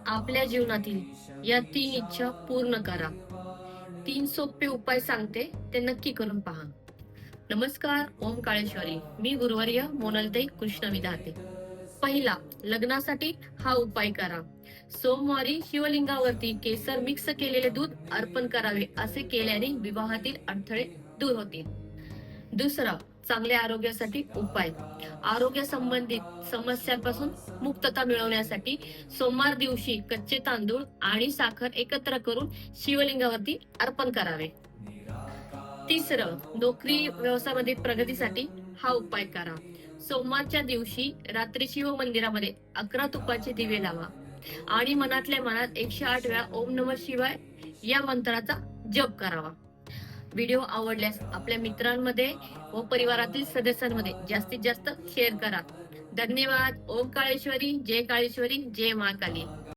आपल्या जीवनातील या 3 इच्छा पूर्ण करा. 3 सोपे उपाय सांगते, ते नक्की करून पहा. नमस्कार, ओम काळेश्वरी. मी गुरुवर्य मोनालताई कृष्ण विधाते. पहिला, लग्नासाठी हा उपाय करा. सोमवारी शिवलिंगावरती केसर मिक्स केलेले दूध अर्पण करावे. असे केल्याने विवाहातील अडथळे दूर होतील. दुसरा, चांगल्या आरोग्यासाठी उपाय. आरोग्य संबंधित समस्यांपासून मुक्तता मिळवण्यासाठी सोमवार दिवशी कच्चे तांदूळ आणि साखर एकत्र करून शिवलिंगावरती अर्पण करावे. तिसरं, नोकरी व्यवसायामध्ये प्रगतीसाठी हा उपाय करा. सोमवारच्या दिवशी रात्री शिव मंदिरामध्ये 11 तुपाचे दिवे लावा आणि मनातल्या मनात 108 वेळा ओम नमः शिवाय या मंत्राचा जप करावा. व्हिडिओ आवडल्यास आपल्या मित्रांमध्ये व परिवारातील सदस्यांमध्ये जास्तीत जास्त शेअर करा. धन्यवाद. ओम काळेश्वरी, जय काळेश्वरी, जय महाकाली.